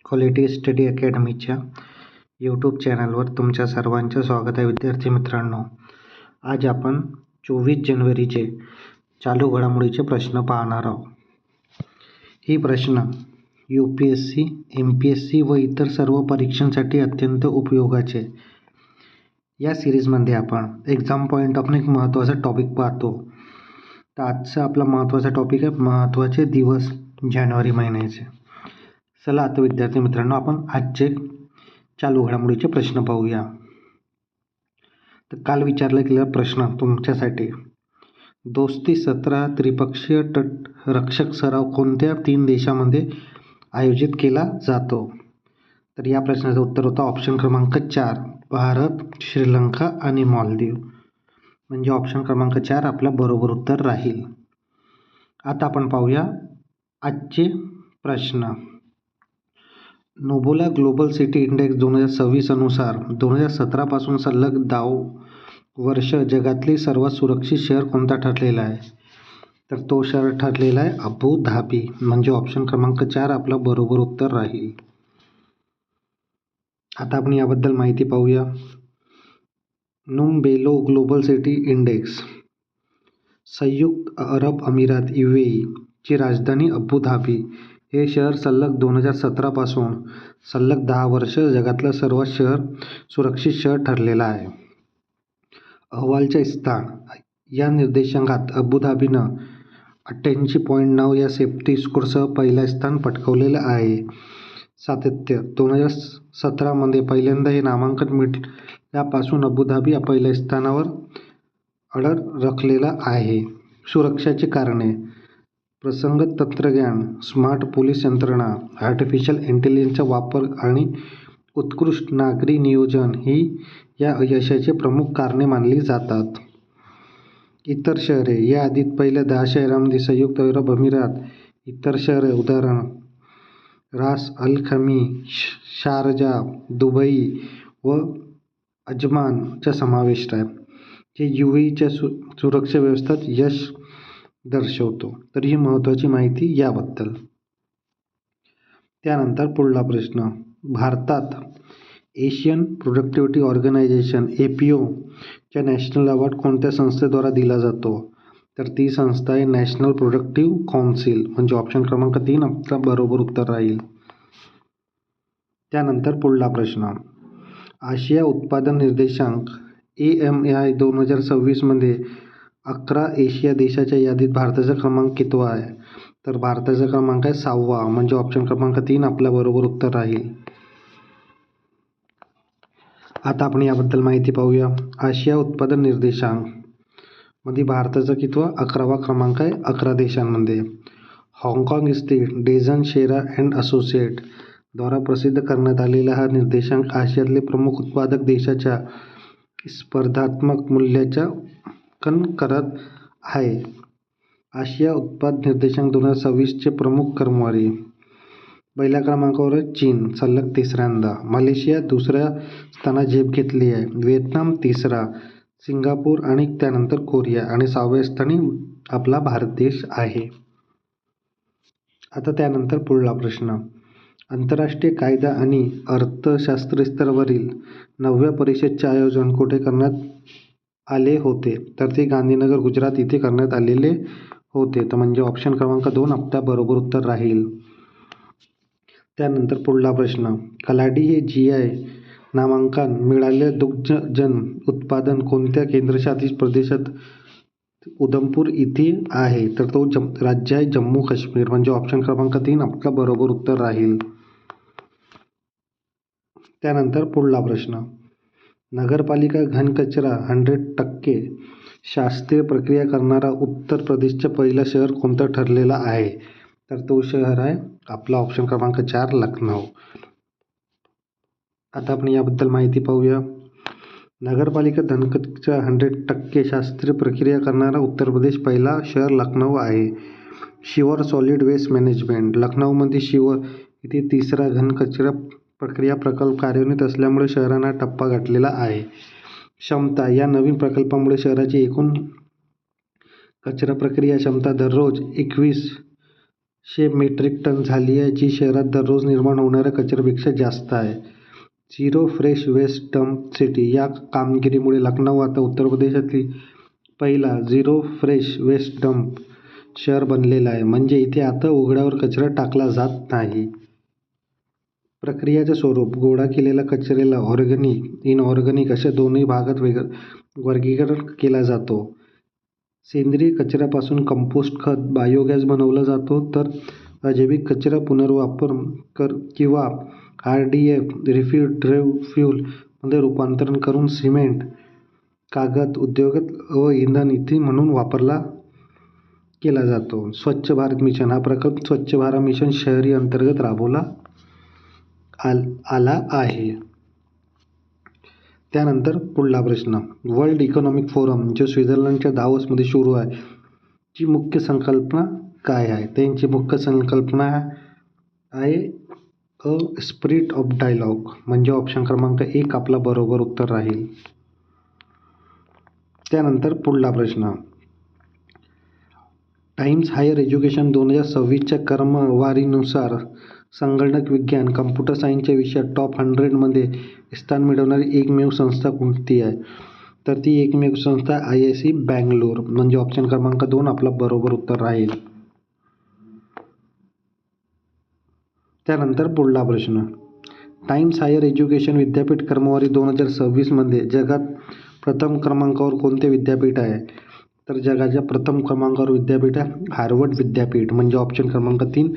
Quality study अकॅडमीच्या YouTube चॅनलवर तुमच्या सर्वांचं स्वागत आहे. विद्यार्थी मित्रांनो, आज आपण 24 जानेवारीचे चालू घडामोडीचे प्रश्न पाहणार आहोत. ही प्रश्न UPSC, MPSC व इतर सर्व परीक्षांसाठी अत्यंत उपयोगाचे. या सिरीजमध्ये आपण एक्झाम पॉईंट आपण एक महत्त्वाचा टॉपिक पाहतो. तर आजचा आपला महत्त्वाचा टॉपिक आहे महत्त्वाचे दिवस जानेवारी महिन्याचे. चला आता विद्यार्थी मित्रांनो, आपण आजचे चालू घडामोडीचे प्रश्न पाहूया. तर काल विचारला गेलेला प्रश्न तुमच्यासाठी, दोस्ती 17 त्रिपक्षीय तटरक्षक सराव कोणत्या 3 देशांमध्ये आयोजित केला जातो? तर या प्रश्नाचं उत्तर होतं ऑप्शन क्रमांक 4, भारत, श्रीलंका आणि मालदीव. म्हणजे ऑप्शन क्रमांक 4 आपला बरोबर उत्तर राहील. आता आपण पाहूया आजचे प्रश्न. नोबुला ग्लोबल सिटी इंडेक्स 2026 अनुसार 2017 पासून सलग 10 वर्ष जगातले सर्वात सुरक्षित शहर कोणता ठरलेला आहे? तर तो शहर ठरलेला आहे अबू धाबी. म्हणजे ऑप्शन क्रमांक 4 आपला बरोबर उत्तर राहील. आता आपण याबद्दल माहिती पाहूया. नुमबेलो ग्लोबल सिटी इंडेक्स संयुक्त अरब अमिरात UAE ची राजधानी अबू धाबी हे शहर सलग 2017 पासून सलग 10 वर्ष जगातलं सर्वात सुरक्षित शहर ठरलेलं आहे. अहवालच्या स्थान या निर्देशांकात अबू धाबीनं 88.9 या सेफ्टी स्कोरसह पहिलं स्थान पटकावलेलं आहे. सातत्य 2017 मध्ये पहिल्यांदा हे नामांकन मिळाल्यापासून अबू धाबी या पहिल्या स्थानावर अडर राखलेला आहे. सुरक्षाची कारणे, प्रसंग तंत्रज्ञान, स्मार्ट पोलीस यंत्रणा, आर्टिफिशियल इंटेलिजन्सचा वापर आणि उत्कृष्ट नागरी नियोजन ही या यशाची प्रमुख कारणे मानली जातात. इतर शहरे या आधीत पहिल्या 10 शहरांमध्ये संयुक्त अरब अमिरात. इतर शहरे उदाहरण रास अल खैमा, शारजा, दुबई व अजमानचा समावेश आहे, जे UAEच्या सुरक्षा व्यवस्थेत यश दर्शवतो. तर ही महत्त्वाची माहिती याबद्दल. त्यानंतर पुढला प्रश्न, भारतात एशियन प्रोडक्टिव्हिटी ऑर्गनायझेशन APO च्या नॅशनल अवॉर्ड कोणत्या संस्थेद्वारा दिला जातो? तर ती संस्था आहे नॅशनल प्रोडक्टिव्ह काउन्सिल. म्हणजे ऑप्शन क्रमांक 3 आपला बरोबर उत्तर राहील. त्यानंतर पुढला प्रश्न, आशिया उत्पादन निर्देशांक AMI 2026 मध्ये 11 एशिया देशाच्या यादीत भारताचा क्रमांक कितवा आहे? तर भारताचा क्रमांक आहे 6वा. म्हणजे ऑप्शन क्रमांक 3 आपल्या बरोबर उत्तर राहील. आता आपण याबद्दल माहिती पाहूया. आशिया उत्पादन निर्देशांक मध्ये भारताचा कितवा 11वा क्रमांक आहे 11 देशांमध्ये. हाँगकाँग स्थित डेझन शेरा अँड असोसिएट द्वारा प्रसिद्ध करण्यात आलेला हा निर्देशांक आशियातले प्रमुख उत्पादक देशाच्या स्पर्धात्मक मूल्यांकन करत आहे. आशिया उत्पादन निर्देशांक 2026 चे प्रमुख क्रमवारी. पहिल्या क्रमांकावर चीन सलग तिसऱ्यांदा, मलेशिया दुसऱ्या स्थानात झेप घेतली आहे, व्हिएतनाम तिसरा, सिंगापूर आणि त्यानंतर कोरिया आणि 6व्या स्थानी आपला भारत देश आहे. आता त्यानंतर पुढला प्रश्न, आंतरराष्ट्रीय कायदा आणि अर्थशास्त्र स्तरावरील 9व्या परिषदेचे आयोजन कुठे करण्यात आले होते? तर ते गांधीनगर गुजरात इथे करण्यात आलेले होते. तर म्हणजे ऑप्शन क्रमांक 2 आपल्या बरोबर उत्तर राहील. त्यानंतर पुढला प्रश्न, कलाडी हे GI नामांकन मिळालेले दुग्धजन्य उत्पादन कोणत्या केंद्रशासित प्रदेशात उधमपूर इथे आहे? तर तो राज्य आहे जम्मू काश्मीर. म्हणजे ऑप्शन क्रमांक 3 आपला बरोबर उत्तर राहील. त्यानंतर पुढला प्रश्न, नगरपालिका घनकचरा 100% शास्त्रीय प्रक्रिया करणारा उत्तर प्रदेशचं पहिलं शहर कोणतं ठरलेलं आहे? तर तो शहर आहे आपला ऑप्शन क्रमांक 4 लखनौ. आता आपण याबद्दल माहिती पाहूया. नगरपालिका घनकचरा 100% शास्त्रीय प्रक्रिया करणारा उत्तर प्रदेश पहिला शहर लखनौ आहे. शिवर सॉलिड वेस्ट मॅनेजमेंट लखनौमध्ये शिवर इथे तिसरा घनकचरा प्रक्रिया प्रकल्प कार्यान्वित असल्यामुळे शहरानं टप्पा गाठलेला आहे. क्षमता, या नवीन प्रकल्पामुळे शहराची एकूण कचरा प्रक्रिया क्षमता दररोज 21 मेट्रिक टन झाली आहे, जी शहरात दररोज निर्माण होणाऱ्या कचऱ्यापेक्षा जास्त आहे. Zero fresh waste dump city या कामगिरीमुळे लखनौ आता उत्तर प्रदेशातील पहिला झिरो फ्रेश वेस्ट डंप शहर बनलेलं आहे. म्हणजे इथे आता उघड्यावर कचरा टाकला जात नाही. प्रक्रियाचे स्वरूप: गोळा केलेल्या कचऱ्याला ऑर्गॅनिक, इनऑर्गॅनिक अशा दोन्ही भागात वर्गीकरण केला जातो. सेंद्रिय कचऱ्यापासून कंपोस्ट खत, बायोगॅस बनवला जातो, तर अजैविक कचरा पुनर्वापर किंवा RDF रिफ्यूजिव्ह फ्यूल मध्ये रूपांतरण करून सिमेंट, कागद उद्योगात व इंधन म्हणून वापरला केला जातो. स्वच्छ भारत मिशन हा प्रकल्प स्वच्छ भारत मिशन शहरी अंतर्गत राबवला आला आहे. त्यानंतर पुढला प्रश्न, वर्ल्ड इकॉनॉमिक फोरम जो स्वित्झर्लंडच्या दावोसमध्ये सुरू आहे, ची मुख्य संकल्पना काय आहे? त्यांची मुख्य संकल्पना आहे अ स्पिरिट ऑफ डायलॉग. म्हणजे ऑप्शन क्रमांक 1 आपला बरोबर उत्तर राहील. त्यानंतर पुढला प्रश्न, टाइम्स हायर एज्युकेशन 2026च्या क्रमवारीनुसार संगणक विज्ञान, कम्प्युटर सायन्सच्या विषयात टॉप 100मध्ये स्थान मिळवणारी एकमेव संस्था कोणती आहे? तर ती एकमेव संस्था IISc बँगलोर. म्हणजे ऑप्शन क्रमांक 2 आपला बरोबर उत्तर राहील. त्यानंतर पुढला प्रश्न, टाइम्स हायर एज्युकेशन विद्यापीठ क्रमवारी 2026मध्ये जगात प्रथम क्रमांकावर कोणते विद्यापीठ आहे? तर जगाच्या प्रथम क्रमांकावर विद्यापीठ आहे हार्वर्ड विद्यापीठ. म्हणजे ऑप्शन क्रमांक 3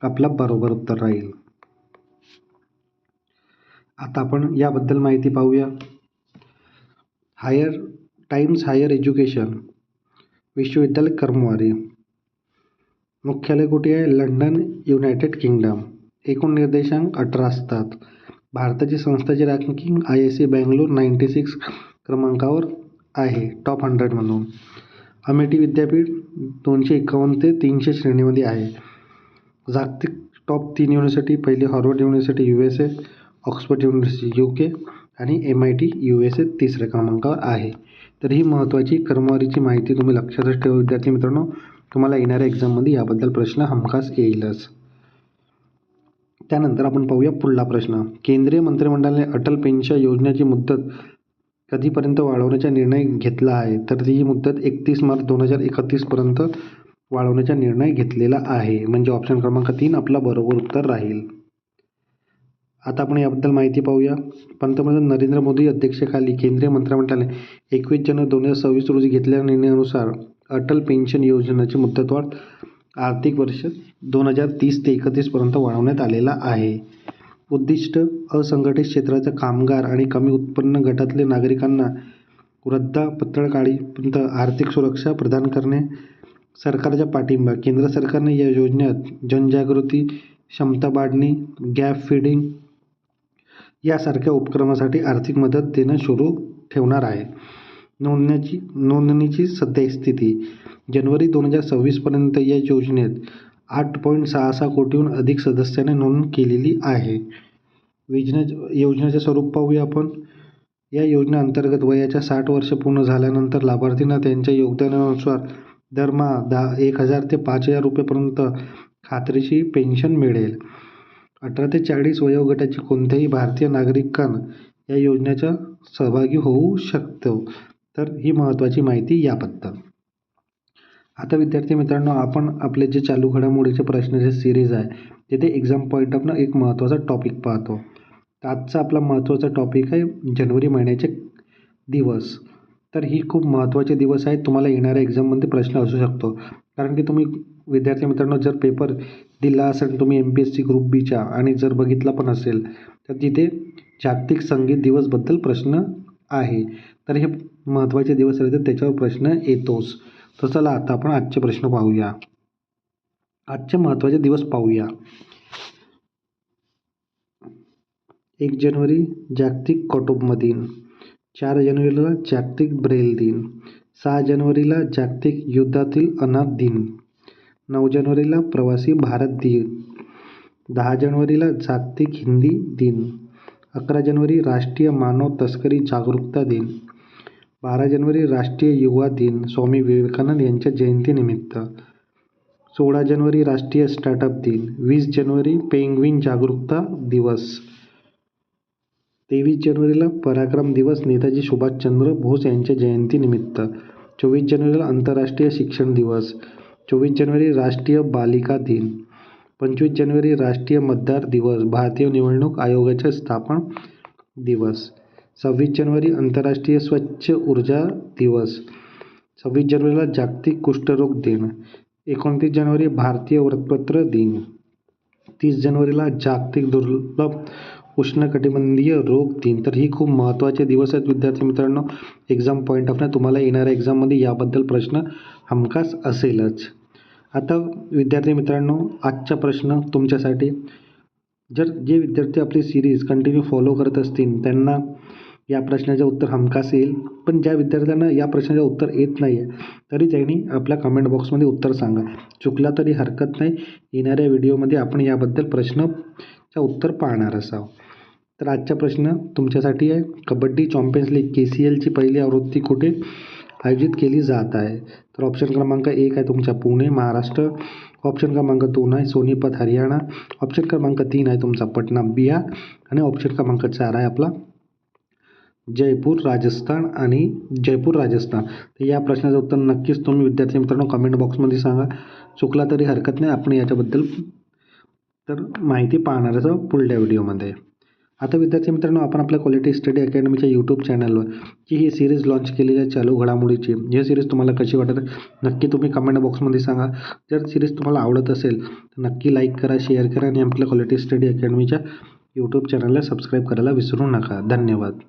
आपला बरोबर उत्तर राहील. आता आपण याबद्दल माहिती पाहूया. टाइम्स हायर एज्युकेशन विश्वविद्यालय क्रमवारी मुख्यालय कुठे आहे? London, United kingdom. एकूण निर्देशांक 18 असतात. भारताची संस्थाची रँकिंग IISc बँगलोर 96 क्रमांकावर आहे टॉप 100 म्हणून. अमेठी विद्यापीठ 251 ते 300 श्रेणीमध्ये आहे. जागतिक टॉप 3 युनिव्हर्सिटी, पहिली Harvard university USA, Oxford university UK आणि MIT USA 3ऱ्या क्रमांकावर आहे. तर ही महत्त्वाची क्रमवारीची माहिती तुम्ही लक्षातच ठेवा विद्यार्थी मित्रांनो. तुम्हाला येणाऱ्या एक्झाममध्ये याबद्दल प्रश्न हमखास येईलच. त्यानंतर आपण पाहूया पुढला प्रश्न, केंद्रीय मंत्रिमंडळाने अटल पेन्शन योजनेची मुदत कधीपर्यंत वाढवण्याचा निर्णय घेतला आहे? तर ही मुदत 31 मार्च 2031 पर्यंत वाढवण्याचा निर्णय घेतलेला आहे. म्हणजे ऑप्शन क्रमांक 3 आपला बरोबर उत्तर राहील. आता आपण याबद्दल माहिती पाहूया. पंतप्रधान नरेंद्र मोदी अध्यक्षतेखाली केंद्रीय मंत्रिमंडळाने 21 जानेवारी 2026 रोजी घेतलेल्या निर्णयानुसार अटल पेन्शन योजनेची मुदतवाढ आर्थिक वर्ष 2030 ते 31 पर्यंत वाढवण्यात आलेला आहे. उद्दिष्ट असंघटित क्षेत्राच्या कामगार आणि कमी उत्पन्न गटातले नागरिकांना वृद्धापकाळापर्यंत आर्थिक सुरक्षा प्रदान करणे. सरकारचा पाठिंबा: केंद्र सरकारने या योजनेत जनजागृती, क्षमता वाढवणे, गॅप फिडिंग यासारख्या उपक्रमासाठी आर्थिक मदत देणं सुरू ठेवणार आहे. नोंदणीची सद्यस्थिती: जानेवारी 2026 पर्यंत या योजनेत 8.66 कोटीहून अधिक सदस्यांनी नोंद केलेली आहे. योजनेचे स्वरूप पाहूया आपण. या योजनेअंतर्गत वयाच्या 60 वर्ष पूर्ण झाल्यानंतर लाभार्थींना त्यांच्या योगदानानुसार दरमहा 1,000 ते 5,000 रुपयेपर्यंत खात्रीशीर पेन्शन मिळेल. 18 ते 40 वयोगटाचे कोणत्याही भारतीय नागरिकांना या योजनेचा सहभागी होऊ शकतो. तर ही महत्त्वाची माहिती याबद्दल. आता विद्यार्थी मित्रांनो, आपण आपले जे चालू घडामोडीचे प्रश्नाचे सिरीज आहे तिथे एक्झाम पॉईंट ऑफ एक महत्त्वाचा टॉपिक पाहतो. तर आजचा आपला महत्त्वाचा टॉपिक आहे जानेवारी महिन्याचे दिवस. तर ही खूप महत्त्वाचे दिवस आहेत. तुम्हाला येणाऱ्या एक्झाममध्ये प्रश्न असू शकतो. कारण की तुम्ही विद्यार्थी मित्रांनो जर पेपर दिला असेल तुम्ही MPSC ग्रुप बीचा आणि जर बघितला पण असेल तर तिथे जागतिक संगीत दिवसबद्दल प्रश्न आहे. तर हे महत्त्वाचे दिवस आहेत त्याच्यावर प्रश्न येतोच. तर चला आता आपण आजचे प्रश्न पाहूया. आजचे महत्त्वाचे दिवस पाहूया. 1 जानेवारी जागतिक कौटुंब दिन, 4 जानेवारीला जागतिक ब्रेल दिन, 6 जानेवारीला जागतिक युद्धातील अनाथ दिन, 9 जानेवारीला प्रवासी भारत दिन, 10 जानेवारीला जागतिक हिंदी दिन, 11 जानेवारी राष्ट्रीय मानव तस्करी जागरूकता दिन, 12 जानेवारी राष्ट्रीय युवा दिन स्वामी विवेकानंद यांच्या जयंतीनिमित्त, 16 जानेवारी राष्ट्रीय स्टार्टअप दिन. 20 जानेवारी पेंग्विन जागरूकता दिवस. 23 जानेवारीला पराक्रम दिवस नेताजी सुभाषचंद्र बोस यांच्या जयंतीनिमित्त. 24 जानेवारीला आंतरराष्ट्रीय शिक्षण दिवस. 24 जानेवारी राष्ट्रीय बालिका दिन. 25 जानेवारी राष्ट्रीय मतदार दिवस, भारतीय निवडणूक आयोगाचे स्थापन दिवस. 26 जानेवारी आंतरराष्ट्रीय स्वच्छ ऊर्जा दिवस. 26 जानेवारीला जागतिक कुष्ठरोग दिन. 29 जानेवारी भारतीय वृत्तपत्र दिन. 30 जानेवारीला जागतिक दुर्लभ उष्णकटिबंधीय रोग दिन. तर ही खूप महत्त्वाचे दिवस आहेत विद्यार्थी मित्रांनो. एक्झाम पॉईंट ऑफ तुम्हाला येणाऱ्या एक्झाममध्ये याबद्दल प्रश्न हमखास असेलच. आता विद्यार्थी मित्रांनो, आजचा प्रश्न तुमच्यासाठी. जर जे विद्यार्थी आपली सिरीज कंटिन्यू फॉलो करत असतील त्यांना या प्रश्नाचे उत्तर हमखास येईल. पण ज्या विद्यार्थ्यांना या प्रश्नाचे उत्तर येत नाही आहे तरी त्यांनी आपल्या कमेंट बॉक्समध्ये उत्तर सांगा. चुकला तरी हरकत नाही. येणाऱ्या व्हिडिओमध्ये आपण याबद्दल प्रश्नाचं उत्तर पाहणार असावं. तर आजचा प्रश्न तुमच्यासाठी आहे. कबड्डी चॅम्पियन्स लीग KCLची पहिली आवृत्ती कुठे आयोजित केली जात आहे? तर ऑप्शन क्रमांक 1 आहे तुमचा पुणे महाराष्ट्र. ऑप्शन क्रमांक 2 आहे सोनीपत हरियाणा. ऑप्शन क्रमांक 3 आहे तुमचा पटना बिहार. आणि ऑप्शन क्रमांक 4 आहे आपला जयपूर राजस्थान. तर या प्रश्नाचं उत्तर नक्कीच तुम्ही विद्यार्थी मित्रांनो कमेंट बॉक्समध्ये सांगा. चुकला तरी हरकत नाही. आपण याच्याबद्दल तर माहिती पाहणार आहोत पुढल्या व्हिडिओमध्ये. आता विद्यार्थी मित्रांनो, आपण आपल्या क्वालिटी स्टडी अकॅडमीच्या यूट्यूब चॅनलवर जी ही सिरीज लॉन्च केलेली आहे चालू घडामोडीची, ही सिरीज तुम्हाला कशी वाटत नक्की तुम्ही कमेंट बॉक्समध्ये सांगा. जर सिरीज तुम्हाला आवडत असेल तर नक्की लाईक करा, शेअर करा आणि आपल्या क्वालिटी स्टडी अकॅडमीच्या यूट्यूब चॅनलला सबस्क्राईब करायला विसरू नका. धन्यवाद.